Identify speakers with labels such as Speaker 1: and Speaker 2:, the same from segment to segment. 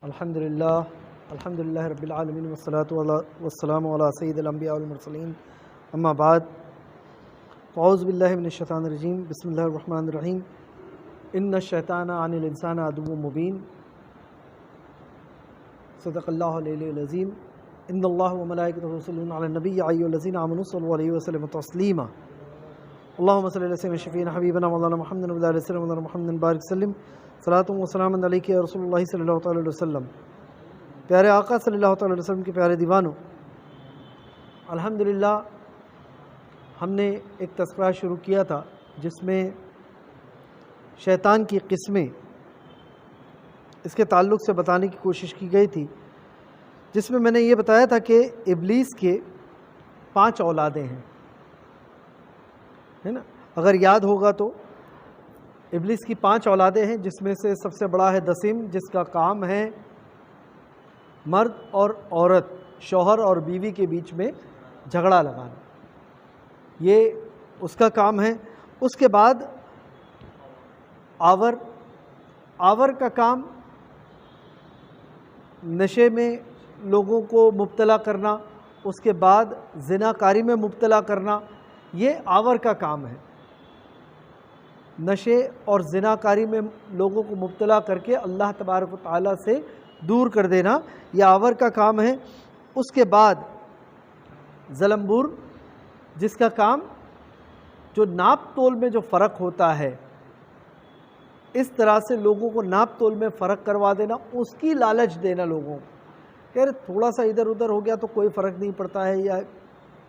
Speaker 1: الحمدللہ رب العالمین والسلام علی سید الانبیاء والمرسلین اما بعد اعوذ باللہ من الشیطان الرجیم بسم اللہ الرحمن الرحیم ان الشیطان عن الانسان عدو مبین صدق اللہ العلی العظیم ان اللہ وملائکتہ یصلون علی النبی یا ایھا الذین آمنوا صلوا علیہ وسلم تسلیما اللہم صلی علی سیدنا شفیعنا حبیبنا مولانا محمد وعلی آلہ وسلم مولانا محمد بارک وسلم صلاۃ و سلام علیک یا رسول اللہ صلی اللہ تعالی علیہ وسلم۔ پیارے آقا صلی اللہ تعالی علیہ وسلم کے پیارے دیوانوں، الحمدللہ ہم نے ایک تذکرہ شروع کیا تھا جس میں شیطان کی قسمیں اس کے تعلق سے بتانے کی کوشش کی گئی تھی، جس میں نے یہ بتایا تھا کہ ابلیس کے 5 اولادیں ہیں، ہے نا؟ اگر یاد ہوگا تو ابلیس کی 5 اولادیں ہیں، جس میں سے سب سے بڑا ہے دسم، جس کا کام ہے مرد اور عورت، شوہر اور بیوی کے بیچ میں جھگڑا لگانا، یہ اس کا کام ہے۔ اس کے بعد آور کا کام نشے میں لوگوں کو مبتلا کرنا، اس کے بعد زناکاری میں مبتلا کرنا، یہ آور کا کام ہے۔ نشے اور زناکاری میں لوگوں کو مبتلا کر کے اللہ تبارک و تعالیٰ سے دور کر دینا، یہ آور کا کام ہے۔ اس کے بعد زلمبور، جس کا کام جو ناپ تول میں جو فرق ہوتا ہے، اس طرح سے لوگوں کو ناپ تول میں فرق کروا دینا، اس کی لالچ دینا لوگوں کو کہ تھوڑا سا ادھر ادھر ہو گیا تو کوئی فرق نہیں پڑتا ہے۔ یا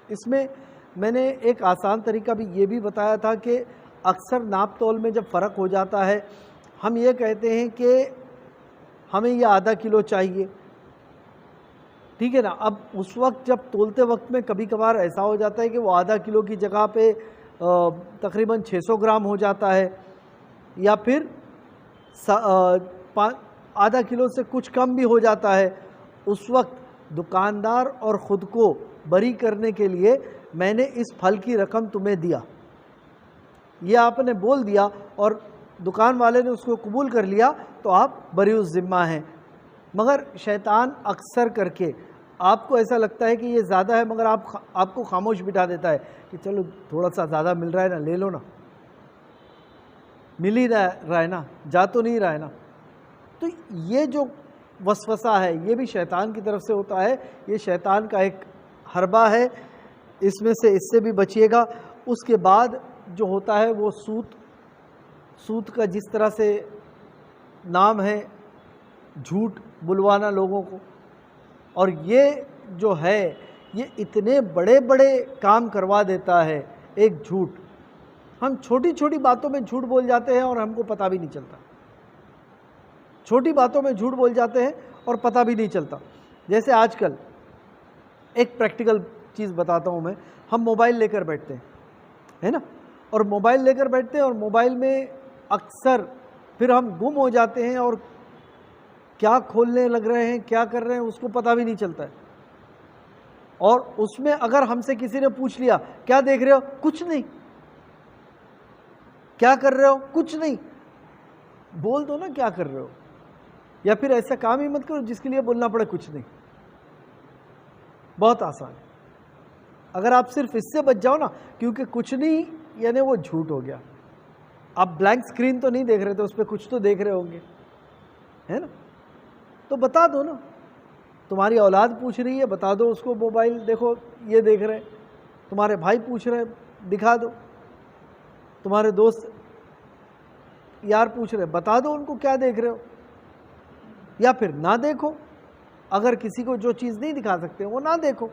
Speaker 1: اس میں نے ایک آسان طریقہ بھی یہ بھی بتایا تھا کہ اکثر ناپ تول میں جب فرق ہو جاتا ہے، ہم یہ کہتے ہیں کہ ہمیں یہ آدھا کلو چاہیے، ٹھیک ہے نا؟ اب اس وقت جب تولتے وقت میں کبھی کبھار ایسا ہو جاتا ہے کہ وہ آدھا کلو کی جگہ پہ تقریباً 600 گرام ہو جاتا ہے، یا پھر آدھا کلو سے کچھ کم بھی ہو جاتا ہے۔ اس وقت دکاندار اور خود کو بری کرنے کے لیے میں نے اس پھل کی رقم تمہیں دیا، یہ آپ نے بول دیا اور دکان والے نے اس کو قبول کر لیا تو آپ بری الذمہ ہیں۔ مگر شیطان اکثر کر کے آپ کو ایسا لگتا ہے کہ یہ زیادہ ہے، مگر آپ کو خاموش بٹھا دیتا ہے کہ چلو تھوڑا سا زیادہ مل رہا ہے نا، لے لو نا، مل ہی رہا ہے نا، جا تو نہیں رہا ہے نا۔ تو یہ جو وسوسہ ہے یہ بھی شیطان کی طرف سے ہوتا ہے، یہ شیطان کا ایک حربہ ہے، اس سے بھی بچیے گا۔ اس کے بعد جو ہوتا ہے وہ سود کا جس طرح سے نام ہے، جھوٹ بلوانا لوگوں کو، اور یہ جو ہے یہ اتنے بڑے بڑے کام کروا دیتا ہے ایک جھوٹ۔ ہم چھوٹی چھوٹی باتوں میں جھوٹ بول جاتے ہیں اور ہم کو پتہ بھی نہیں چلتا، چھوٹی باتوں میں جھوٹ بول جاتے ہیں اور پتہ بھی نہیں چلتا۔ جیسے آج کل ایک پریکٹیکل چیز بتاتا ہوں میں، ہم موبائل لے کر بیٹھتے ہیں، ہے نا؟ اور موبائل لے کر بیٹھتے ہیں اور موبائل میں اکثر پھر ہم گم ہو جاتے ہیں اور کیا کھولنے لگ رہے ہیں، کیا کر رہے ہیں، اس کو پتہ بھی نہیں چلتا ہے۔ اور اس میں اگر ہم سے کسی نے پوچھ لیا کیا دیکھ رہے ہو، کچھ نہیں، کیا کر رہے ہو، کچھ نہیں، بول دو نا کیا کر رہے ہو، یا پھر ایسا کام ہی مت کرو جس کے لیے بولنا پڑے کچھ نہیں۔ بہت آسان ہے اگر آپ صرف اس سے بچ جاؤ نا، کیونکہ کچھ نہیں یعنی وہ جھوٹ ہو گیا۔ آپ بلینک سکرین تو نہیں دیکھ رہے تھے، اس پہ کچھ تو دیکھ رہے ہوں گے، ہے نا؟ تو بتا دو نا، تمہاری اولاد پوچھ رہی ہے بتا دو اس کو موبائل دیکھو یہ دیکھ رہے، تمہارے بھائی پوچھ رہے دکھا دو، تمہارے دوست یار پوچھ رہے بتا دو ان کو کیا دیکھ رہے ہو، یا پھر نہ دیکھو، اگر کسی کو جو چیز نہیں دکھا سکتے وہ نہ دیکھو۔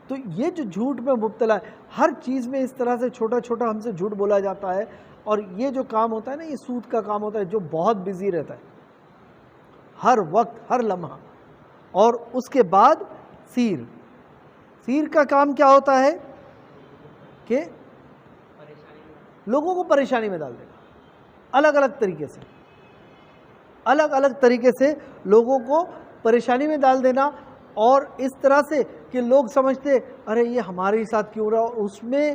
Speaker 1: تو یہ جو جھوٹ میں مبتلا ہے، ہر چیز میں اس طرح سے چھوٹا چھوٹا ہم سے جھوٹ بولا جاتا ہے، اور یہ جو کام ہوتا ہے نا، یہ سود کا کام ہوتا ہے جو بہت بزی رہتا ہے ہر وقت ہر لمحہ۔ اور اس کے بعد سیر کا کام کیا ہوتا ہے کہ لوگوں کو پریشانی میں ڈال دے گا، الگ الگ طریقے سے لوگوں کو پریشانی میں ڈال دینا، اور اس طرح سے کہ لوگ سمجھتے ارے یہ ہمارے ساتھ کیوں رہا، اور اس میں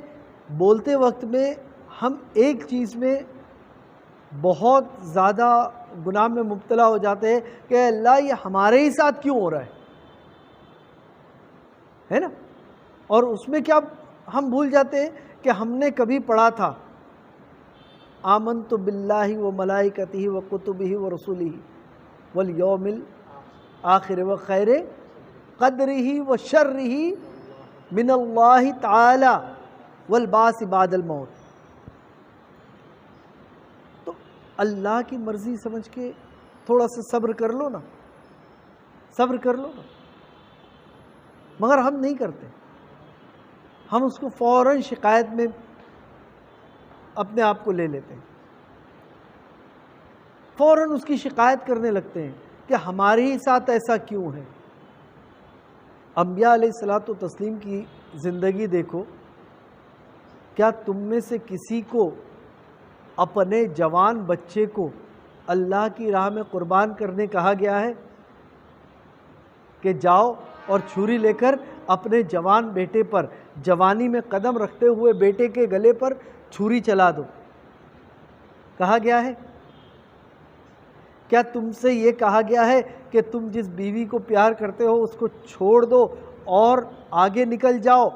Speaker 1: بولتے وقت میں ہم ایک چیز میں بہت زیادہ گناہ میں مبتلا ہو جاتے ہیں کہ اللہ یہ ہمارے ہی ساتھ کیوں ہو رہا ہے نا. اور اس میں کیا ہم بھول جاتے ہیں کہ ہم نے کبھی پڑھا تھا آمنت باللہ و ملائکتہ و کتبہ و رسولہ والیوم الآخر و خیر قدرہ و شرہ من اللہ تعالی والبعث بعد الموت. تو اللہ کی مرضی سمجھ کے تھوڑا سا صبر کر لو نا، صبر کر لو نا. مگر ہم نہیں کرتے، ہم اس کو فوراً شکایت میں اپنے آپ کو لے لیتے ہیں، فوراً اس کی شکایت کرنے لگتے ہیں کہ ہمارے ہی ساتھ ایسا کیوں ہے. انبیاء علیہ الصلوۃ والتسلیم کی زندگی دیکھو، کیا تم میں سے کسی کو اپنے جوان بچے کو اللہ کی راہ میں قربان کرنے کہا گیا ہے کہ جاؤ اور چھری لے کر اپنے جوان بیٹے پر، جوانی میں قدم رکھتے ہوئے بیٹے کے گلے پر چھری چلا دو؟ کہا گیا ہے؟ کیا تم سے یہ کہا گیا ہے کہ تم جس بیوی کو پیار کرتے ہو اس کو چھوڑ دو اور آگے نکل جاؤ؟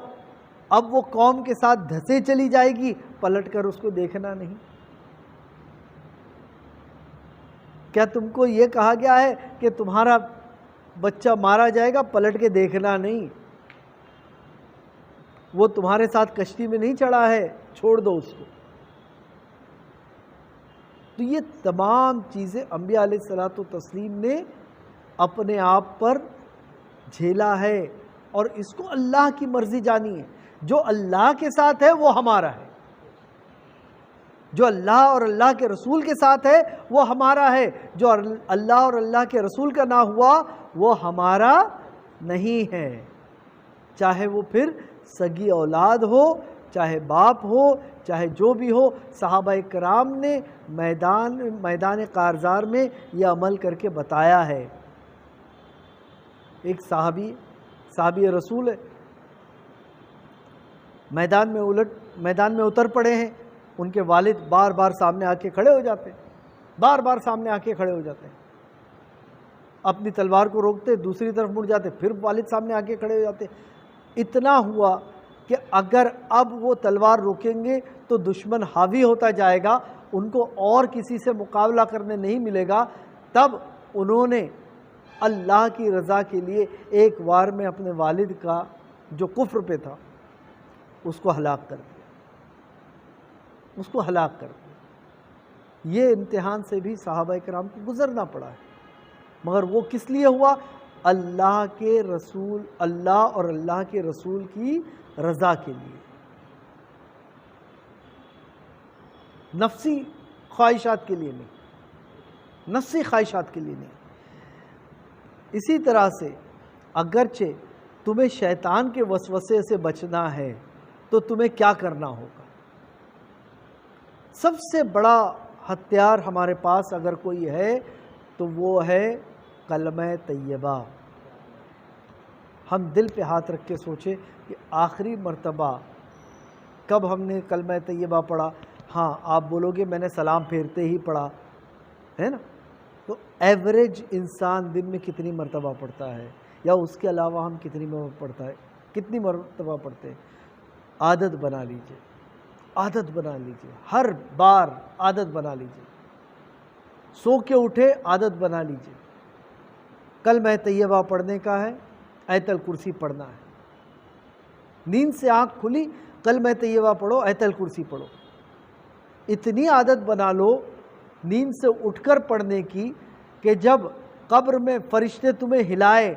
Speaker 1: اب وہ قوم کے ساتھ دھسے چلی جائے گی، پلٹ کر اس کو دیکھنا نہیں. کیا تم کو یہ کہا گیا ہے کہ تمہارا بچہ مارا جائے گا، پلٹ کے دیکھنا نہیں؟ وہ تمہارے ساتھ کشتی میں نہیں چڑھا ہے، چھوڑ دو اس کو. تو یہ تمام چیزیں انبیاء علیہ الصلوۃ والتسلیم نے اپنے آپ پر جھیلا ہے، اور اس کو اللہ کی مرضی جانی ہے. جو اللہ کے ساتھ ہے وہ ہمارا ہے، جو اللہ اور اللہ کے رسول کے ساتھ ہے وہ ہمارا ہے، جو اللہ اور اللہ کے رسول کا نہ ہوا وہ ہمارا نہیں ہے. چاہے وہ پھر سگی اولاد ہو، چاہے باپ ہو، چاہے جو بھی ہو. صحابہ کرام نے میدان کارزار میں یہ عمل کر کے بتایا ہے. ایک صحابی رسول ہے، میدان میں اتر پڑے ہیں. ان کے والد بار بار سامنے آ کے کھڑے ہو جاتے ہیں، بار بار سامنے آ کے کھڑے ہو جاتے ہیں. اپنی تلوار کو روکتے، دوسری طرف مڑ جاتے، پھر والد سامنے آ کے کھڑے ہو جاتے. اتنا ہوا کہ اگر اب وہ تلوار روکیں گے تو دشمن حاوی ہوتا جائے گا، ان کو اور کسی سے مقابلہ کرنے نہیں ملے گا. تب انہوں نے اللہ کی رضا کے لیے ایک وار میں اپنے والد کا جو کفر پہ تھا اس کو ہلاک کر دیا، اس کو ہلاک کر دیا. یہ امتحان سے بھی صحابہ کرام کو گزرنا پڑا ہے، مگر وہ کس لیے ہوا؟ اللہ اور اللہ کے رسول کی رضا کے لیے، نفسی خواہشات کے لیے نہیں، نفسی خواہشات کے لیے نہیں. اسی طرح سے اگرچہ تمہیں شیطان کے وسوسے سے بچنا ہے تو تمہیں کیا کرنا ہوگا؟ سب سے بڑا ہتھیار ہمارے پاس اگر کوئی ہے تو وہ ہے کلمہ طیبہ. ہم دل پہ ہاتھ رکھ کے سوچیں کہ آخری مرتبہ کب ہم نے کلمہ طیبہ پڑھا؟ ہاں آپ بولو گے میں نے سلام پھیرتے ہی پڑھا ہے نا. تو ایوریج انسان دن میں کتنی مرتبہ پڑھتا ہے، یا اس کے علاوہ ہم کتنی مرتبہ پڑھتے ہیں؟ عادت بنا لیجئے، عادت بنا لیجئے، ہر بار عادت بنا لیجئے. سو کے اٹھے عادت بنا لیجئے. کلمہ طیبہ پڑھنے کا ہے، آیت الکرسی پڑھنا ہے. نیند سے آنکھ کھلی کلمہ طیبہ پڑھو، آیت الکرسی پڑھو. اتنی عادت بنا لو نیند سے اٹھ کر پڑھنے کی کہ جب قبر میں فرشتے تمہیں ہلائے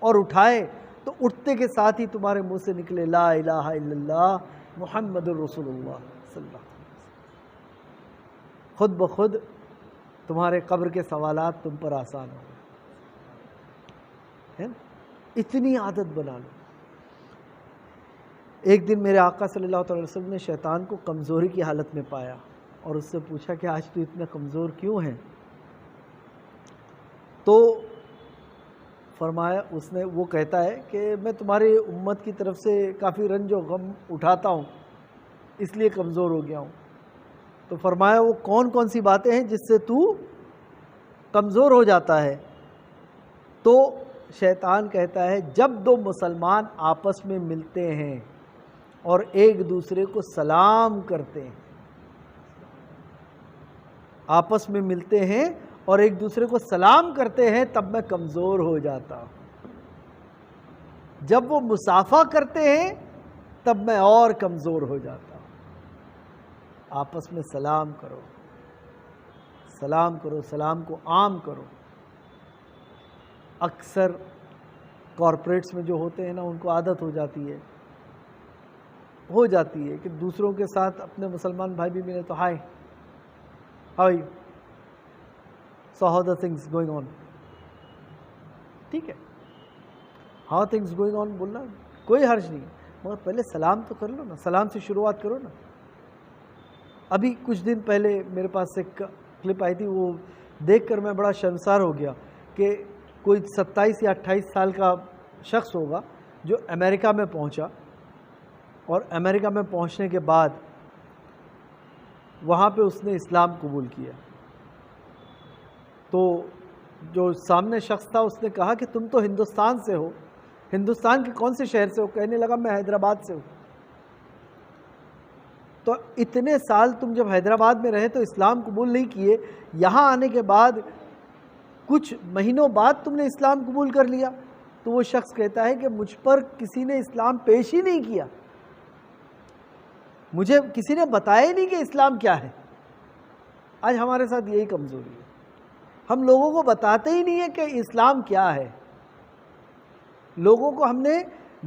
Speaker 1: اور اٹھائے تو اٹھتے کے ساتھ ہی تمہارے منہ سے نکلے لا الہ الا اللہ محمد الرسول اللہ صلی اللہ علیہ وسلم. خود بخود تمہارے قبر کے سوالات تم پر آسان ہوں گے. اتنی عادت بنا لو. ایک دن میرے آقا صلی اللہ علیہ وسلم نے شیطان کو کمزوری کی حالت میں پایا اور اس سے پوچھا کہ آج تو اتنا کمزور کیوں ہے؟ تو فرمایا وہ کہتا ہے کہ میں تمہاری امت کی طرف سے کافی رنج و غم اٹھاتا ہوں، اس لیے کمزور ہو گیا ہوں. تو فرمایا وہ کون کون سی باتیں ہیں جس سے تو کمزور ہو جاتا ہے؟ تو شیطان کہتا ہے جب دو مسلمان آپس میں ملتے ہیں اور ایک دوسرے کو سلام کرتے ہیں، آپس میں ملتے ہیں اور ایک دوسرے کو سلام کرتے ہیں، تب میں کمزور ہو جاتا ہوں۔ جب وہ مصافحہ کرتے ہیں تب میں اور کمزور ہو جاتا ہوں۔ آپس میں سلام کرو، سلام کرو، سلام کو عام کرو۔ اکثر کارپوریٹس میں جو ہوتے ہیں نا، ان کو عادت ہو جاتی ہے کہ دوسروں کے ساتھ اپنے مسلمان بھائی بھی ملے تو high how you, so how the things going on, ٹھیک ہے، ہاؤ تھنگس گوئنگ آن بولنا کوئی حرج نہیں، مگر پہلے سلام تو کر لو نا، سلام سے شروعات کرو نا۔ ابھی کچھ دن پہلے میرے پاس ایک کلپ آئی تھی، وہ دیکھ کر میں بڑا شرمسار ہو گیا کہ کوئی 27 یا 28 سال کا شخص ہوگا جو امریکہ میں پہنچا، اور امریکہ میں پہنچنے کے بعد وہاں پہ اس نے اسلام قبول کیا۔ تو جو سامنے شخص تھا اس نے کہا کہ تم تو ہندوستان سے ہو، ہندوستان کے کون سے شہر سے ہو؟ کہنے لگا میں حیدرآباد سے ہوں۔ تو اتنے سال تم جب حیدرآباد میں رہے تو اسلام قبول نہیں کیے، یہاں آنے کے بعد کچھ مہینوں بعد تم نے اسلام قبول کر لیا؟ تو وہ شخص کہتا ہے کہ مجھ پر کسی نے اسلام پیش ہی نہیں کیا، مجھے کسی نے بتایا ہی نہیں کہ اسلام کیا ہے۔ آج ہمارے ساتھ یہی کمزوری ہے، ہم لوگوں کو بتاتے ہی نہیں ہے کہ اسلام کیا ہے، لوگوں کو ہم نے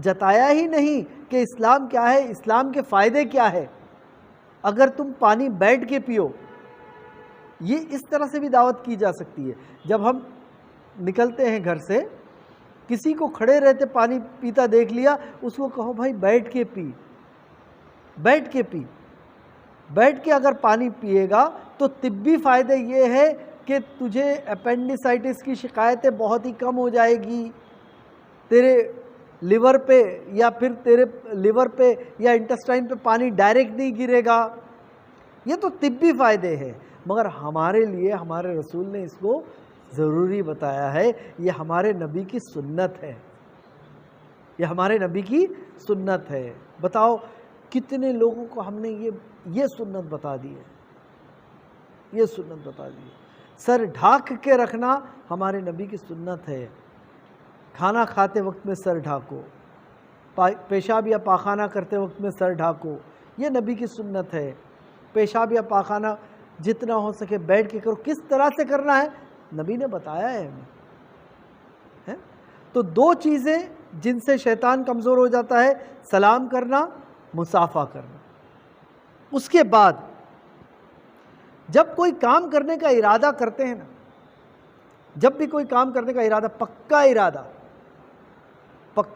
Speaker 1: جتایا ہی نہیں کہ اسلام کیا ہے، اسلام کے فائدے کیا ہے۔ اگر تم پانی بیٹھ کے پیو، یہ اس طرح سے بھی دعوت کی جا سکتی ہے۔ جب ہم نکلتے ہیں گھر سے، کسی کو کھڑے رہتے پانی پیتا دیکھ لیا، اس کو کہو بھائی بیٹھ کے پی، بیٹھ کے پی، بیٹھ کے اگر پانی پیے گا تو طبی فائدے یہ ہے کہ تجھے اپینڈیسائٹس کی شکایتیں بہت ہی کم ہو جائے گی، تیرے لیور پہ یا انٹسٹائن پہ پانی ڈائریکٹ نہیں گرے گا۔ یہ تو طبی فائدے ہیں، مگر ہمارے لیے ہمارے رسول نے اس کو ضروری بتایا ہے، یہ ہمارے نبی کی سنت ہے، یہ ہمارے نبی کی سنت ہے۔ بتاؤ کتنے لوگوں کو ہم نے یہ سنت بتا دی ہے، یہ سنت بتا دی ہے۔ سر ڈھانک کے رکھنا ہمارے نبی کی سنت ہے، کھانا کھاتے وقت میں سر ڈھانکو، پیشاب یا پاخانہ کرتے وقت میں سر ڈھانکو، یہ نبی کی سنت ہے۔ پیشاب یا پاخانہ جتنا ہو سکے بیٹھ کے کرو، کس طرح سے کرنا ہے نبی نے بتایا ہے ہمیں۔ تو دو چیزیں جن سے شیطان کمزور ہو جاتا ہے، سلام کرنا، مصافحہ کرنا۔ اس کے بعد جب کوئی کام کرنے کا ارادہ کرتے ہیں نا، جب بھی کوئی کام کرنے کا ارادہ، پکا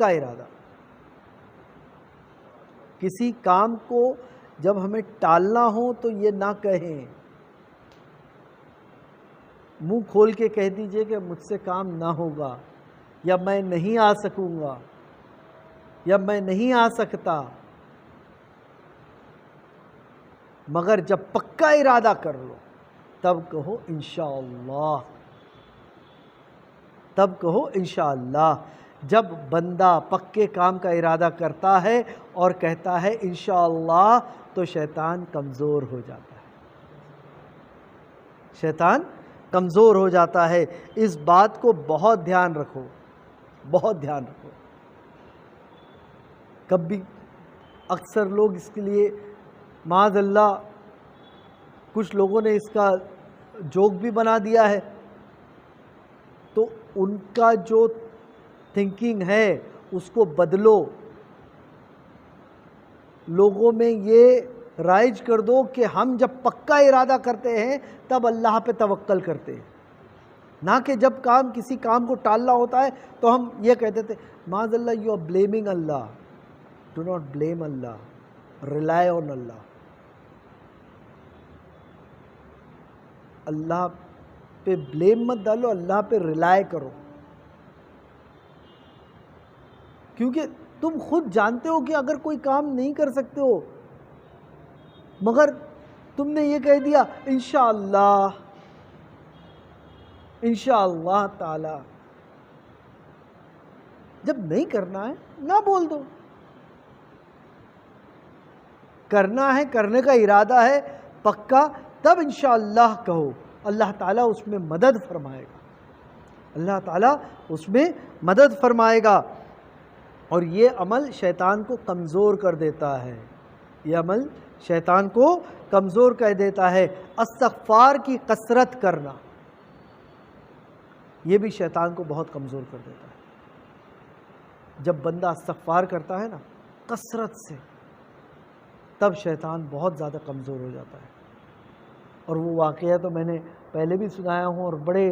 Speaker 1: ارادہ، کسی کام کو جب ہمیں ٹالنا ہو تو یہ نہ کہیں، منہ کھول کے کہہ دیجئے کہ مجھ سے کام نہ ہوگا، یا میں نہیں آ سکوں گا، یا میں نہیں آ سکتا۔ مگر جب پکا ارادہ کر لو تب کہو انشاءاللہ، تب کہو انشاءاللہ۔ جب بندہ پکے کام کا ارادہ کرتا ہے اور کہتا ہے انشاءاللہ تو شیطان کمزور ہو جاتا ہے، شیطان کمزور ہو جاتا ہے۔ اس بات کو بہت دھیان رکھو، بہت دھیان رکھو۔ کبھی اکثر لوگ اس کے لیے معاذ اللہ کچھ لوگوں نے اس کا جوک بھی بنا دیا ہے، تو ان کا جو تھنکنگ ہے اس کو بدلو، لوگوں میں یہ رائج کر دو کہ ہم جب پکا ارادہ کرتے ہیں تب اللہ پہ توکل کرتے ہیں، نہ کہ جب کسی کام کو ٹالنا ہوتا ہے تو ہم یہ کہتے تھے معاذ اللہ you are blaming Allah, do not blame Allah, rely on Allah. اللہ پہ بلیم مت ڈالو، اللہ پہ ریلائی کرو، کیونکہ تم خود جانتے ہو کہ اگر کوئی کام نہیں کر سکتے ہو، مگر تم نے یہ کہہ دیا انشاءاللہ، انشاءاللہ تعالی. جب نہیں کرنا ہے نہ بول دو. کرنا ہے، کرنے کا ارادہ ہے پکا، تب انشاءاللہ کہو. اللہ تعالیٰ اس میں مدد فرمائے گا، اللہ تعالیٰ اس میں مدد فرمائے گا. اور یہ عمل شیطان کو کمزور کر دیتا ہے، یہ عمل شیطان کو کمزور کر دیتا ہے. استغفار کی کثرت کرنا یہ بھی شیطان کو بہت کمزور کر دیتا ہے. جب بندہ استغفار کرتا ہے نا کثرت سے، تب شیطان بہت زیادہ کمزور ہو جاتا ہے. اور وہ واقعہ تو میں نے پہلے بھی سنایا ہوں، اور بڑے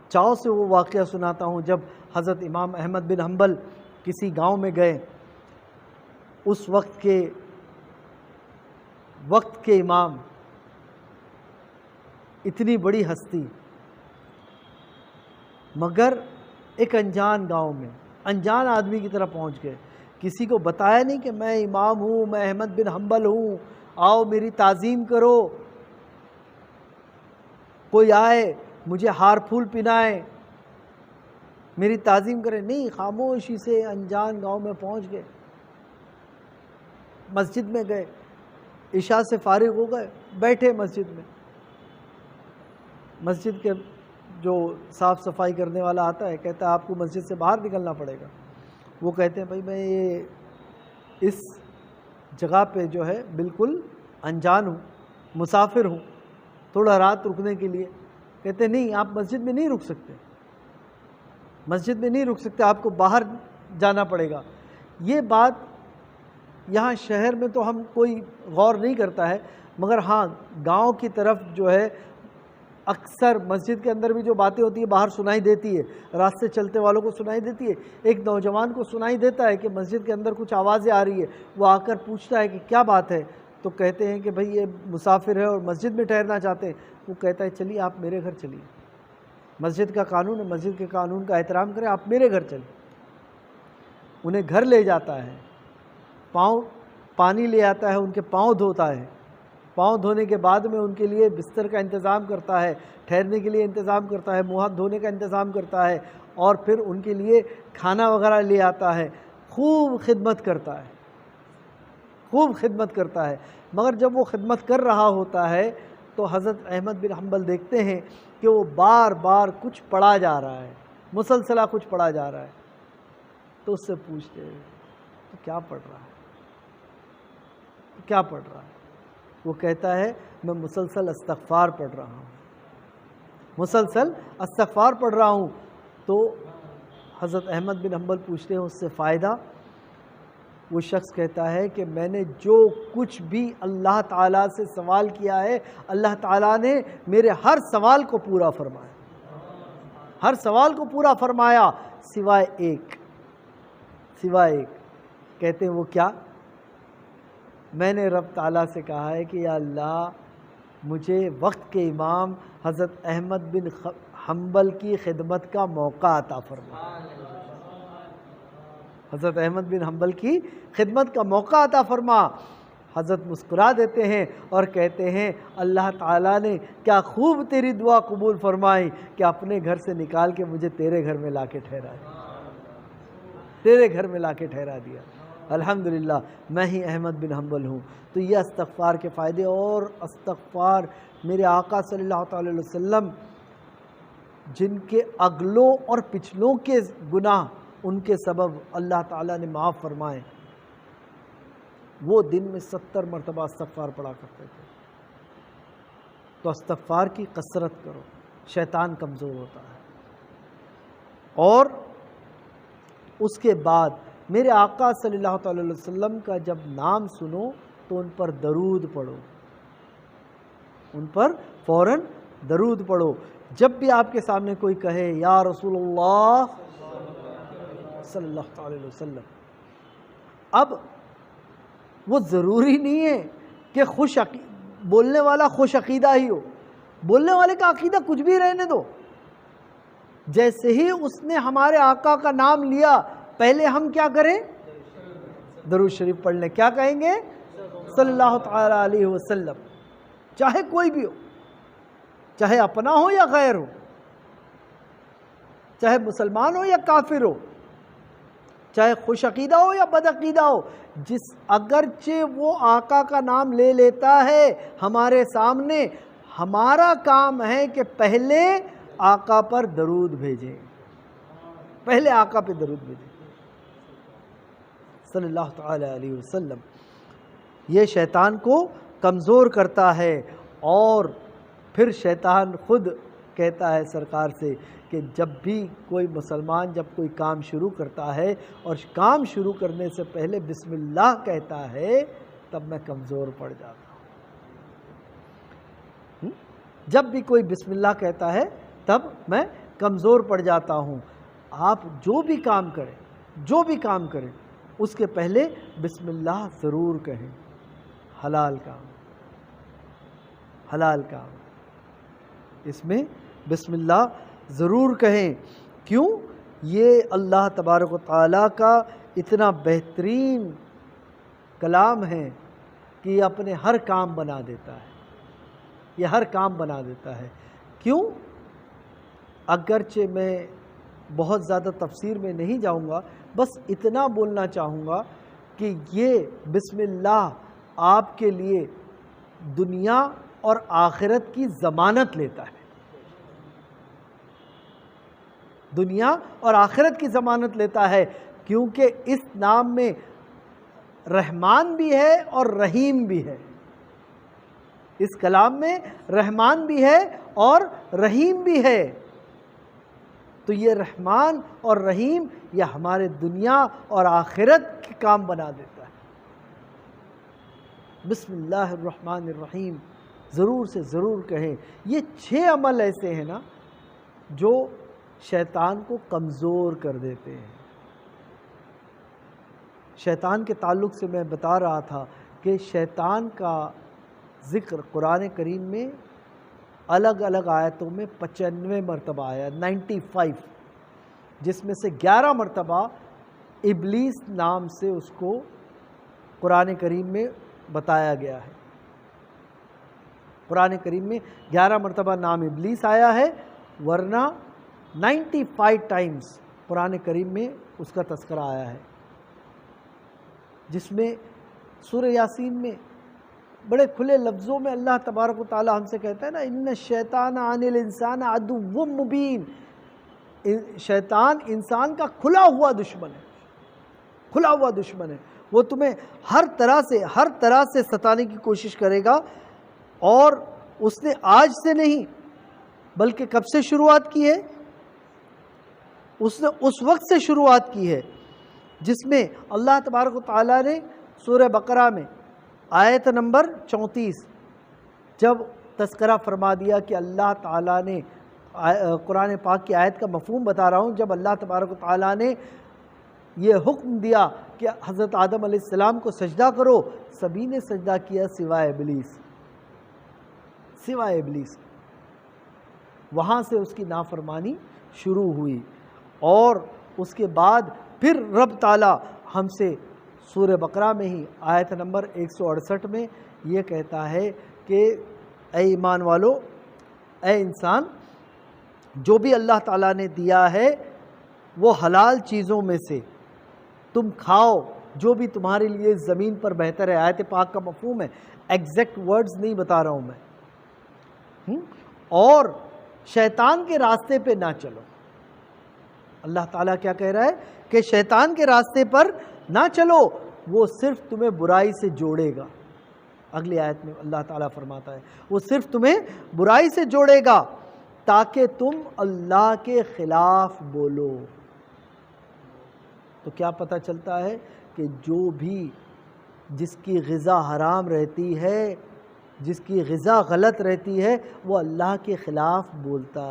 Speaker 1: چاؤ سے وہ واقعہ سناتا ہوں. جب حضرت امام احمد بن حنبل کسی گاؤں میں گئے، اس وقت کے امام، اتنی بڑی ہستی، مگر ایک انجان گاؤں میں انجان آدمی کی طرح پہنچ گئے. کسی کو بتایا نہیں کہ میں امام ہوں، میں احمد بن حنبل ہوں، آؤ میری تعظیم کرو، کوئی آئے مجھے ہار پھول پہنائے، میری تعظیم کرے. نہیں، خاموشی سے انجان گاؤں میں پہنچ گئے، مسجد میں گئے، عشاء سے فارغ ہو گئے، بیٹھے مسجد میں. مسجد کے جو صاف صفائی کرنے والا آتا ہے کہتا ہے آپ کو مسجد سے باہر نکلنا پڑے گا. وہ کہتے ہیں بھائی میں یہ اس جگہ پہ جو ہے بالکل انجان ہوں، مسافر ہوں، تھوڑا رات رکنے کے لیے. کہتے ہیں نہیں، آپ مسجد میں نہیں رک سکتے، مسجد میں نہیں رک سکتے، آپ کو باہر جانا پڑے گا. یہ بات یہاں شہر میں تو ہم کوئی غور نہیں کرتا ہے، مگر ہاں گاؤں کی طرف جو ہے اکثر مسجد کے اندر بھی جو باتیں ہوتی ہیں باہر سنائی دیتی ہے، راستے چلتے والوں کو سنائی دیتی ہے. ایک نوجوان کو سنائی دیتا ہے کہ مسجد کے اندر کچھ آوازیں آ رہی ہے. وہ آ کر پوچھتا ہے کہ کیا بات ہے، تو کہتے ہیں کہ بھئی یہ مسافر ہے اور مسجد میں ٹھہرنا چاہتے ہیں. وہ کہتا ہے چلیے آپ میرے گھر چلیے، مسجد کا قانون ہے، مسجد کے قانون کا احترام کریں، آپ میرے گھر چلیے. انہیں گھر لے جاتا ہے، پانی لے آتا ہے، ان کے پاؤں دھوتا ہے. پاؤں دھونے کے بعد میں ان کے لیے بستر کا انتظام کرتا ہے، ٹھہرنے کے لیے انتظام کرتا ہے، منہ ہاتھ دھونے کا انتظام کرتا ہے، اور پھر ان کے لیے کھانا وغیرہ لے آتا ہے. خوب خدمت کرتا ہے، خوب خدمت کرتا ہے. مگر جب وہ خدمت کر رہا ہوتا ہے تو حضرت احمد بن حنبل دیکھتے ہیں کہ وہ بار بار کچھ پڑھا جا رہا ہے، مسلسلہ کچھ پڑھا جا رہا ہے. تو اس سے پوچھتے ہیں تو کیا پڑھ رہا ہے، کیا پڑھ رہا ہے؟ وہ کہتا ہے میں مسلسل استغفار پڑھ رہا ہوں، مسلسل استغفار پڑھ رہا ہوں. تو حضرت احمد بن حنبل پوچھتے ہیں اس سے فائدہ؟ وہ شخص کہتا ہے کہ میں نے جو کچھ بھی اللہ تعالیٰ سے سوال کیا ہے، اللہ تعالیٰ نے میرے ہر سوال کو پورا فرمایا، ہر سوال کو پورا فرمایا سوائے ایک. کہتے ہیں وہ کیا؟ میں نے رب تعالیٰ سے کہا ہے کہ یا اللہ مجھے وقت کے امام حضرت احمد بن حنبل کی خدمت کا موقع عطا فرما. حضرت احمد بن حنبل کی خدمت کا موقع عطا فرما. حضرت مسکرا دیتے ہیں اور کہتے ہیں اللہ تعالیٰ نے کیا خوب تیری دعا قبول فرمائی کہ اپنے گھر سے نکال کے مجھے تیرے گھر میں لا کے ٹھہرا دیا، تیرے گھر میں لا کے ٹھہرا دیا. الحمدللہ میں ہی احمد بن حنبل ہوں. تو یہ استغفار کے فائدے. اور استغفار میرے آقا صلی اللہ تعالی علیہ وسلم جن کے اگلوں اور پچھلوں کے گناہ ان کے سبب اللہ تعالیٰ نے معاف فرمائے، وہ دن میں 70 مرتبہ استغفار پڑھا کرتے تھے. تو استغفار کی کثرت کرو، شیطان کمزور ہوتا ہے. اور اس کے بعد میرے آقا صلی اللہ تعالی علیہ وسلم کا جب نام سنو تو ان پر درود پڑھو، ان پر فوراً درود پڑھو. جب بھی آپ کے سامنے کوئی کہے یا رسول اللہ صلی اللہ علیہ وسلم، اب وہ ضروری نہیں ہے کہ بولنے والا خوش عقیدہ ہی ہو، بولنے والے کا عقیدہ کچھ بھی رہنے دو. جیسے ہی اس نے ہمارے آقا کا نام لیا پہلے ہم کیا کریں؟ درود شریف پڑھ لیں. کیا کہیں گے؟ صلی اللہ تعالی علیہ وسلم. چاہے کوئی بھی ہو، چاہے اپنا ہو یا غیر ہو، چاہے مسلمان ہو یا کافر ہو، چاہے خوش عقیدہ ہو یا بد عقیدہ ہو، اگرچہ وہ آقا کا نام لے لیتا ہے ہمارے سامنے، ہمارا کام ہے کہ پہلے آقا پر درود بھیجیں، پہلے آقا پہ درود بھیجیں صلی اللہ تعالی علیہ وسلم۔ یہ شیطان کو کمزور کرتا ہے، اور پھر شیطان خود کہتا ہے سرکار سے کہ جب بھی کوئی مسلمان جب کوئی کام شروع کرتا ہے اور کام شروع کرنے سے پہلے بسم اللہ کہتا ہے تب میں کمزور پڑ جاتا ہوں۔ جب بھی کوئی بسم اللہ کہتا ہے تب میں کمزور پڑ جاتا ہوں۔ آپ جو بھی کام کریں اس کے پہلے بسم اللہ ضرور کہیں۔ حلال کام اس میں بسم اللہ ضرور کہیں۔ کیوں؟ یہ اللہ تبارک و تعالیٰ کا اتنا بہترین کلام ہے کہ یہ اپنے ہر کام بنا دیتا ہے، کیوں؟ اگرچہ میں بہت زیادہ تفسیر میں نہیں جاؤں گا، بس اتنا بولنا چاہوں گا کہ یہ بسم اللہ آپ کے لیے دنیا اور آخرت کی ضمانت لیتا ہے، دنیا اور آخرت کی ضمانت لیتا ہے، کیونکہ اس نام میں رحمان بھی ہے اور رحیم بھی ہے، اس کلام میں رحمان بھی ہے اور رحیم بھی ہے۔ تو یہ رحمان اور رحیم یہ ہمارے دنیا اور آخرت کے کام بنا دیتا ہے۔ بسم اللہ الرحمن الرحیم ضرور سے ضرور کہیں۔ یہ 6 عمل ایسے ہیں نا جو شیطان کو کمزور کر دیتے ہیں۔ شیطان کے تعلق سے میں بتا رہا تھا کہ شیطان کا ذکر قرآن کریم میں الگ الگ آیتوں میں 95 مرتبہ آیا، 95، جس میں سے 11 مرتبہ ابلیس نام سے اس کو قرآن کریم میں بتایا گیا ہے۔ قرآن کریم میں 11 مرتبہ نام ابلیس آیا ہے، ورنہ 95 ٹائمز قرآن کریم میں اس کا تذکرہ آیا ہے، جس میں سورہ یاسین میں بڑے کھلے لفظوں میں اللہ تبارک و تعالی ہم سے کہتا ہے نا، ان الشیطان عن الانسان عدو مبین، شیطان انسان کا کھلا ہوا دشمن ہے، وہ تمہیں ہر طرح سے ستانے کی کوشش کرے گا، اور اس نے آج سے نہیں بلکہ کب سے شروعات کی ہے؟ اس نے اس وقت سے شروعات کی ہے جس میں اللہ تبارک و تعالیٰ نے سورہ بقرہ میں آیت نمبر 34 جب تذکرہ فرما دیا کہ اللہ تعالیٰ نے، قرآن پاک کی آیت کا مفہوم بتا رہا ہوں، جب اللہ تبارک و تعالیٰ نے یہ حکم دیا کہ حضرت آدم علیہ السلام کو سجدہ کرو، سبھی نے سجدہ کیا سوائے ابلیس، وہاں سے اس کی نافرمانی شروع ہوئی، اور اس کے بعد پھر رب تعالیٰ ہم سے سورہ بقرہ میں ہی آیت نمبر 168 میں یہ کہتا ہے کہ اے ایمان والو، اے انسان، جو بھی اللہ تعالیٰ نے دیا ہے وہ حلال چیزوں میں سے تم کھاؤ، جو بھی تمہارے لیے زمین پر بہتر ہے۔ آیت پاک کا مفہوم ہے، ایگزیکٹ ورڈز نہیں بتا رہا ہوں میں، اور شیطان کے راستے پہ نہ چلو۔ اللہ تعالیٰ کیا کہہ رہا ہے کہ شیطان کے راستے پر نہ چلو، وہ صرف تمہیں برائی سے جوڑے گا۔ اگلی آیت میں اللہ تعالیٰ فرماتا ہے وہ صرف تمہیں برائی سے جوڑے گا تاکہ تم اللہ کے خلاف بولو۔ تو کیا پتہ چلتا ہے کہ جو بھی جس کی غذا حرام رہتی ہے، جس کی غذا غلط رہتی ہے، وہ اللہ کے خلاف بولتا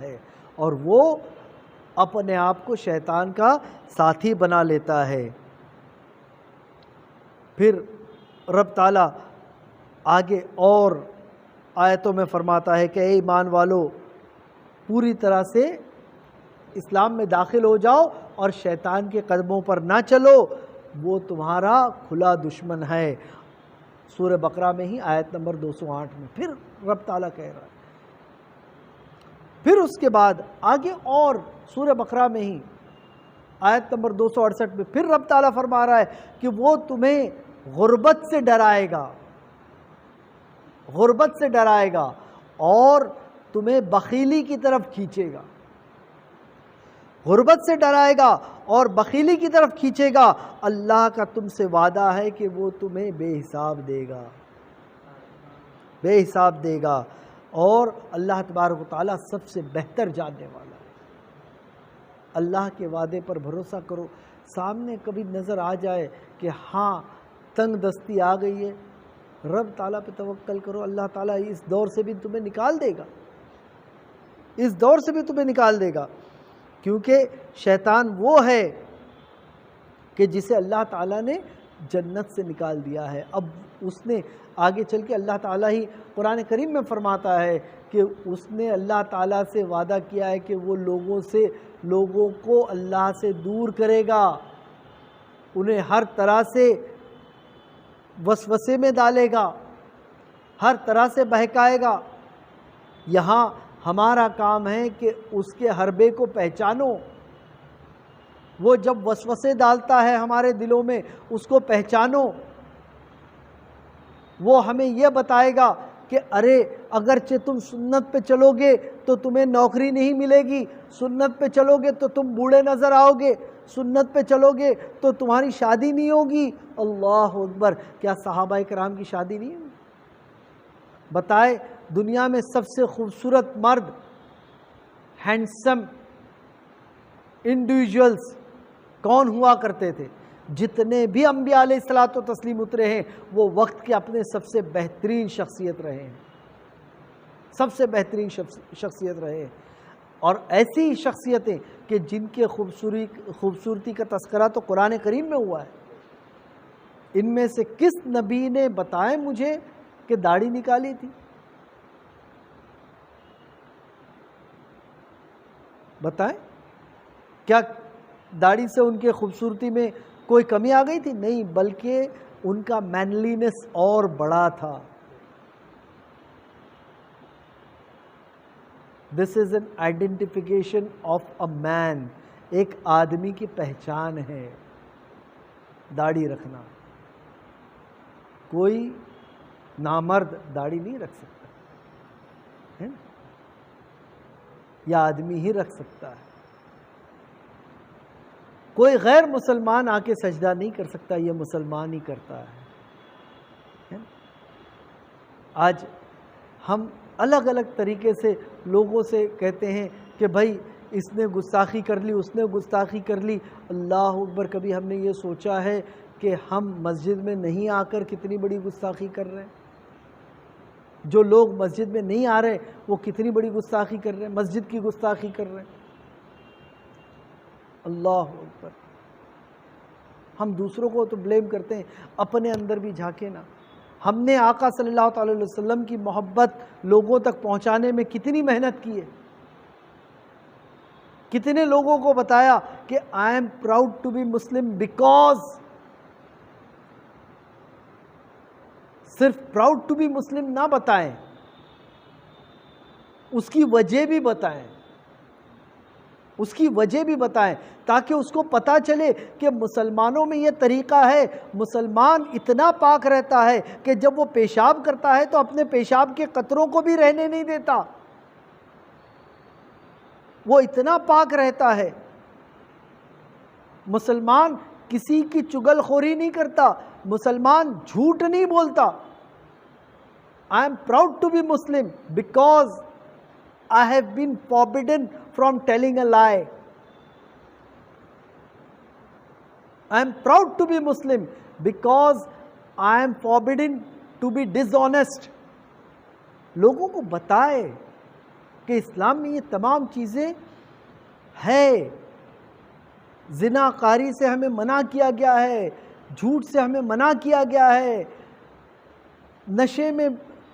Speaker 1: ہے، اور وہ اپنے آپ کو شیطان کا ساتھی بنا لیتا ہے۔ پھر رب تعالیٰ آگے اور آیتوں میں فرماتا ہے کہ اے ایمان والو، پوری طرح سے اسلام میں داخل ہو جاؤ اور شیطان کے قدموں پر نہ چلو، وہ تمہارا کھلا دشمن ہے۔ سورہ بقرہ میں ہی آیت نمبر 208 میں پھر رب تعالیٰ کہہ رہا ہے۔ پھر اس کے بعد آگے اور سورہ بقرہ میں ہی آیت نمبر 268 میں پھر رب تعالیٰ فرما رہا ہے کہ وہ تمہیں غربت سے ڈرائے گا، غربت سے ڈرائے گا اور تمہیں بخیلی کی طرف کھینچے گا، غربت سے ڈرائے گا اور بخیلی کی طرف کھینچے گا۔ اللہ کا تم سے وعدہ ہے کہ وہ تمہیں بے حساب دے گا، بے حساب دے گا، اور اللہ تبارک و تعالیٰ سب سے بہتر جاننے والا ہے۔ اللہ کے وعدے پر بھروسہ کرو۔ سامنے کبھی نظر آ جائے کہ ہاں تنگ دستی آ گئی ہے، رب تعالیٰ پہ توکل کرو، اللہ تعالیٰ اس دور سے بھی تمہیں نکال دے گا، اس دور سے بھی تمہیں نکال دے گا، کیونکہ شیطان وہ ہے کہ جسے اللہ تعالیٰ نے جنت سے نکال دیا ہے۔ اب اس نے آگے چل کے اللہ تعالیٰ ہی قرآن کریم میں فرماتا ہے کہ اس نے اللہ تعالیٰ سے وعدہ کیا ہے کہ وہ لوگوں کو اللہ سے دور کرے گا، انہیں ہر طرح سے وسوسے میں ڈالے گا، ہر طرح سے بہکائے گا۔ یہاں ہمارا کام ہے کہ اس کے حربے کو پہچانو، وہ جب وسوسے ڈالتا ہے ہمارے دلوں میں اس کو پہچانو۔ وہ ہمیں یہ بتائے گا کہ ارے اگرچہ تم سنت پہ چلو گے تو تمہیں نوکری نہیں ملے گی، سنت پہ چلو گے تو تم بوڑھے نظر آؤ گے، سنت پہ چلو گے تو تمہاری شادی نہیں ہوگی۔ اللہ اکبر! کیا صحابہ کرام کی شادی نہیں ہوئی؟ بتائے دنیا میں سب سے خوبصورت مرد، ہینڈسم انڈیویجولز کون ہوا کرتے تھے؟ جتنے بھی انبیاء علیہ الصلوۃ والتسلیم اترے ہیں وہ وقت کے اپنے سب سے بہترین شخصیت رہے ہیں، سب سے بہترین شخصیت رہے ہیں، اور ایسی شخصیتیں کہ جن کے خوبصورتی کا تذکرہ تو قرآن کریم میں ہوا ہے۔ ان میں سے کس نبی نے بتائیں مجھے کہ داڑھی نکالی تھی؟ بتائیں، کیا داڑھی سے ان کے خوبصورتی میں کوئی کمی آ گئی تھی؟ نہیں، بلکہ ان کا مینلینس اور بڑا تھا۔ دس از این آئیڈینٹیفیکیشن آف اے مین، ایک آدمی کی پہچان ہے داڑھی رکھنا۔ کوئی نامرد داڑھی نہیں رکھ سکتا ہے، یا آدمی ہی رکھ سکتا ہے۔ کوئی غیر مسلمان آ کے سجدہ نہیں کر سکتا، یہ مسلمان ہی کرتا ہے۔ آج ہم الگ الگ طریقے سے لوگوں سے کہتے ہیں کہ بھائی اس نے گستاخی کر لی، اس نے گستاخی کر لی۔ اللہ اکبر! کبھی ہم نے یہ سوچا ہے کہ ہم مسجد میں نہیں آ کر کتنی بڑی گستاخی کر رہے ہیں؟ جو لوگ مسجد میں نہیں آ رہے وہ کتنی بڑی گستاخی کر رہے ہیں، مسجد کی گستاخی کر رہے ہیں۔ اللہ اکبر! ہم دوسروں کو تو بلیم کرتے ہیں، اپنے اندر بھی جھانکے نا۔ ہم نے آقا صلی اللہ تعالی علیہ وسلم کی محبت لوگوں تک پہنچانے میں کتنی محنت کی ہے، کتنے لوگوں کو بتایا کہ I am proud to be Muslim because, صرف پراؤڈ ٹو بی مسلم نہ بتائیں، اس کی وجہ بھی بتائیں، اس کی وجہ بھی بتائیں، تاکہ اس کو پتا چلے کہ مسلمانوں میں یہ طریقہ ہے۔ مسلمان اتنا پاک رہتا ہے کہ جب وہ پیشاب کرتا ہے تو اپنے پیشاب کے قطروں کو بھی رہنے نہیں دیتا، وہ اتنا پاک رہتا ہے۔ مسلمان کسی کی چگل خوری نہیں کرتا، مسلمان جھوٹ نہیں بولتا۔ I am proud to be Muslim because I have been forbidden from telling a lie. I am proud to be Muslim because I am forbidden to be dishonest. لوگوں کو بتائے کہ اسلام میں یہ تمام چیزیں ہے۔ زنا کاری سے ہمیں منع کیا گیا ہے، جھوٹ سے ہمیں منع کیا گیا ہے،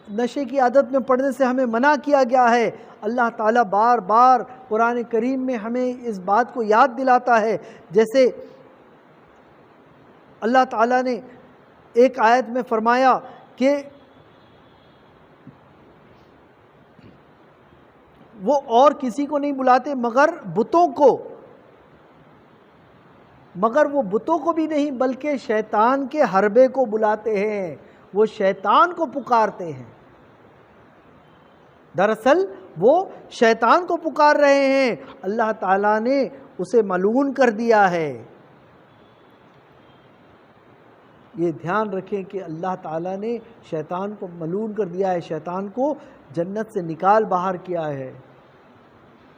Speaker 1: نشے کی عادت میں پڑنے سے ہمیں منع کیا گیا ہے۔ اللہ تعالیٰ بار بار قرآن کریم میں ہمیں اس بات کو یاد دلاتا ہے، جیسے اللہ تعالیٰ نے ایک آیت میں فرمایا کہ وہ اور کسی کو نہیں بلاتے مگر بتوں کو، مگر وہ بتوں کو بھی نہیں بلکہ شیطان کے حربے کو بلاتے ہیں، وہ شیطان کو پکارتے ہیں۔ دراصل وہ شیطان کو پکار رہے ہیں، اللہ تعالیٰ نے اسے ملعون کر دیا ہے۔ یہ دھیان رکھیں کہ اللہ تعالیٰ نے شیطان کو ملعون کر دیا ہے، شیطان کو جنت سے نکال باہر کیا ہے،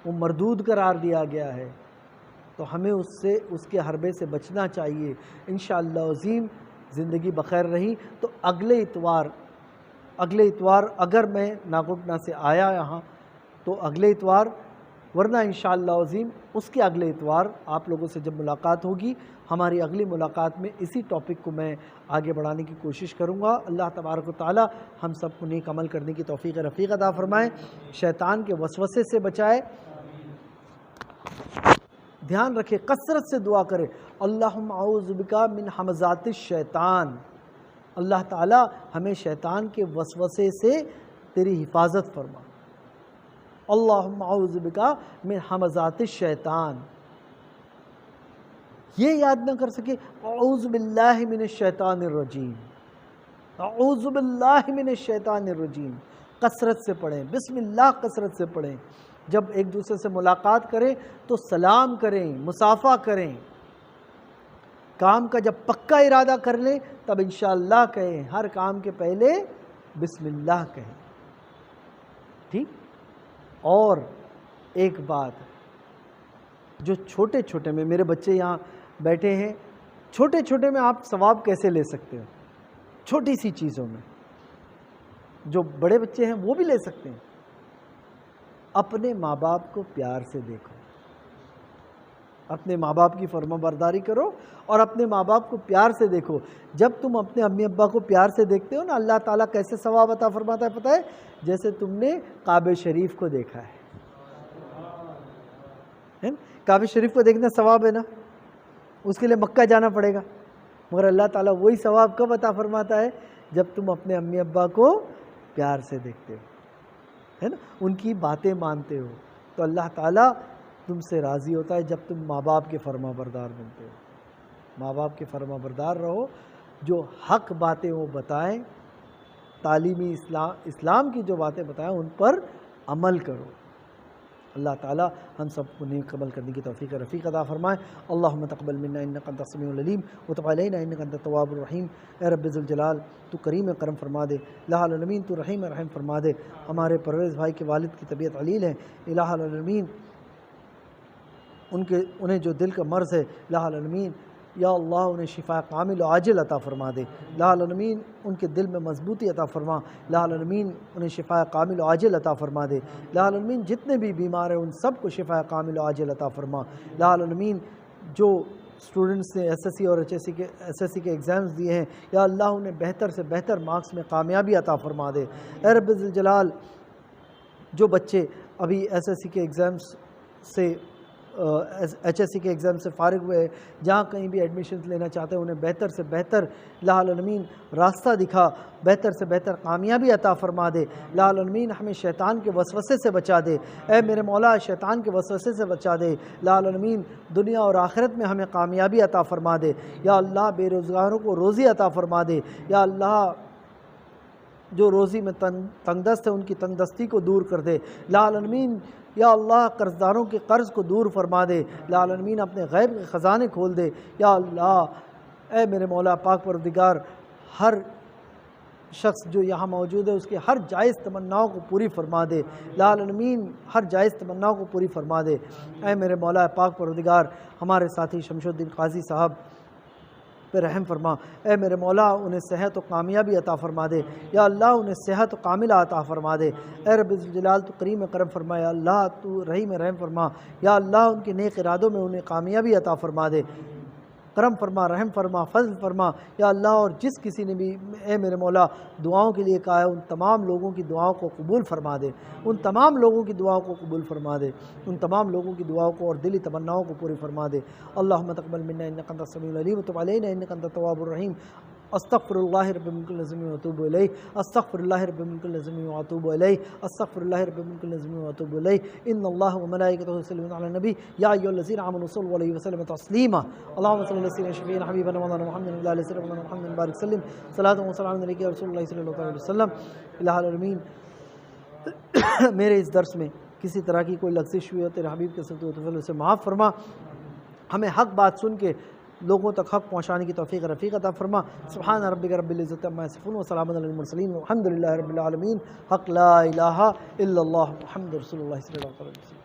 Speaker 1: وہ مردود قرار دیا گیا ہے۔ تو ہمیں اس کے حربے سے بچنا چاہیے۔ انشاءاللہ عظیم زندگی بخیر رہی تو اگلے اتوار اگر میں ناگوٹنا سے آیا یہاں تو اگلے اتوار، ورنہ انشاءاللہ عظیم اس کے اگلے اتوار آپ لوگوں سے جب ملاقات ہوگی، ہماری اگلی ملاقات میں اسی ٹاپک کو میں آگے بڑھانے کی کوشش کروں گا۔ اللہ تبارک و تعالی ہم سب کو نیک عمل کرنے کی توفیق رفیق عطا فرمائے، شیطان کے وسوسے سے بچائے۔ دھیان رکھے، کثرت سے دعا کرے، اللہم اعوذ بکا من حمزات الشیطان، اللہ تعالی ہمیں شیطان کے وسوسے سے تیری حفاظت فرما۔ اللہم اعوذ بکا من حمزات الشیطان۔ یہ یاد نہ کر سکے اعوذ باللہ من الشیطان الرجیم، اعوذ باللہ من الشیطان الرجیم، کثرت سے پڑھیں، بسم اللہ کثرت سے پڑھیں۔ جب ایک دوسرے سے ملاقات کریں تو سلام کریں، مصافحہ کریں، کام کا جب پکا ارادہ کر لیں تب انشاءاللہ کہیں، ہر کام کے پہلے بسم اللہ کہیں، ٹھیک؟ اور ایک بات جو چھوٹے چھوٹے میں، میرے بچے یہاں بیٹھے ہیں، چھوٹے چھوٹے میں آپ ثواب کیسے لے سکتے ہو؟ چھوٹی سی چیزوں میں جو بڑے بچے ہیں وہ بھی لے سکتے ہیں۔ اپنے ماں باپ کو پیار سے دیکھو، اپنے ماں باپ کی فرما برداری کرو اور اپنے ماں باپ کو پیار سے دیکھو۔ جب تم اپنے امی ابا کو پیار سے دیکھتے ہو نا، اللہ تعالیٰ کیسے ثواب عطا فرماتا ہے پتہ ہے؟ جیسے تم نے کعبہ شریف کو دیکھا ہے۔ کعبہ شریف کو دیکھنا ثواب ہے نا، اس کے لیے مکہ جانا پڑے گا، مگر اللہ تعالیٰ وہی ثواب کب عطا فرماتا ہے؟ جب تم اپنے امی ابا کو پیار سے دیکھتے ہو، ہے نا، ان کی باتیں مانتے ہو، تو اللہ تعالیٰ تم سے راضی ہوتا ہے جب تم ماں باپ کے فرما بردار بنتے ہو۔ ماں باپ کے فرما بردار رہو، جو حق باتیں وہ بتائیں، تعلیمی اسلام کی جو باتیں بتائیں ان پر عمل کرو۔ اللہ تعالی ہم سب کو نیک عمل کرنے کی توفیق رفیق عطا فرمائے۔ اللہم تقبل منا انک انت السمیع العلیم وتب علینا انک انت التواب الرحیم۔ اے رب ذوالجلال تو کریم کرم فرما دے، الہ العالمین تو رحیم رحم فرما دے۔ ہمارے پرویز بھائی کے والد کی طبیعت علیل ہے، الہ العالمین انہیں جو دل کا مرض ہے، الہ العالمین یا اللہ انہیں شفا کامل و عاجل عطا فرما دے، الہ العالمین ان کے دل میں مضبوطی عطا فرما، الہ العالمین انہیں شفا کامل و عاجل عطا فرما دے، الہ العالمین جتنے بھی بیمار ہیں ان سب کو شفا کامل و عاجل عطا فرما، الہ العالمین جو اسٹوڈنٹس نے ایس ایس سی اور ایس ایس سی کے ایگزامز دیے ہیں، یا اللہ انہیں بہتر سے بہتر مارکس میں کامیابی عطا فرما دے۔ اے رب ذوالجلال جو بچے ابھی ایس ایس سی کے ایگزامز سے ایچ ایس سی کے ایگزام سے فارغ ہوئے، جہاں کہیں بھی ایڈمیشنز لینا چاہتے ہیں انہیں بہتر سے بہتر الہ العالمین راستہ دکھا، بہتر سے بہتر کامیابی عطا فرما دے، الہ العالمین ہمیں شیطان کے وسوسے سے بچا دے، اے میرے مولا شیطان کے وسوسے سے بچا دے، الہ العالمین دنیا اور آخرت میں ہمیں کامیابی عطا فرما دے، یا اللہ بے روزگاروں کو روزی عطا فرما دے، یا اللہ جو روزی میں تنگ دست ہے ان کی تنگ دستی کو دور کر دے، الہ العالمین یا اللہ قرضداروں کے قرض کو دور فرما دے، الہ العالمین اپنے غیب کے خزانے کھول دے، یا اللہ اے میرے مولا پاک پروردگار ہر شخص جو یہاں موجود ہے اس کے ہر جائز تمناؤں کو پوری فرما دے، الہ العالمین ہر جائز تمناؤں کو پوری فرما دے۔ اے میرے مولا پاک پروردگار ہمارے ساتھی شمش الدین قاضی صاحب پہ رحم فرما، اے میرے مولا انہیں صحت و کامیابی عطا فرما دے، یا اللہ انہیں صحت و کاملہ عطا فرما دے، اے رب ذوالجلال تو کریم کرم فرما، یا اللہ تو رحیم رحم فرما، یا اللہ ان کے نیک ارادوں میں انہیں کامیابی عطا فرما دے۔ کرم فرما، رحم فرما، فضل فرما یا اللہ۔ اور جس کسی نے بھی اے میرے مولا دعاؤں کے لیے کہا ہے ان تمام لوگوں کی دعاؤں کو قبول فرما دے، ان تمام لوگوں کی دعاؤں کو قبول فرما دے، ان تمام لوگوں کی دعاؤں کو اور دلی تمناؤں کو پوری فرما دے۔ اللہم تقبل منا انک انت السمیع العلیم وتب علینا انک انت التواب الرحیم۔ استغفر اللہ رب من کل ذنب واتوب الیہ، استغفر اللہ رب من کل ذنب واتوب الیہ، استغفر اللہ رب من کل ذنب واتوب الیہ۔ ان اللہ وملائکتہ یصلون علی النبی یا ایھا الذین آمنوا صلوا علیہ وسلموا تسلیما۔ اللہم صل علی سیدنا شفیعنا حبیبنا مولانا محمد وعلی آلہ سیدنا محمد بارک وسلم۔ صلاۃ و سلام علیک یا رسول اللہ صلی اللہ علیہ وسلم۔ الہ العالمین، میرے اس درس میں کسی طرح کی کوئی لغزش ہوئی ہو تیرے حبیب کے صدقے و فضل سے معاف فرما، ہمیں حق بات سن کے لوگوں تک حق پہنچانے کی توفیق رفیق عطا فرما۔ سبحان ربک رب العزۃ عما یصفون وسلام علی المرسلین والحمد للہ رب العالمین۔ حق لا الہ الا اللہ محمد رسول اللہ صلی اللہ علیہ وسلم۔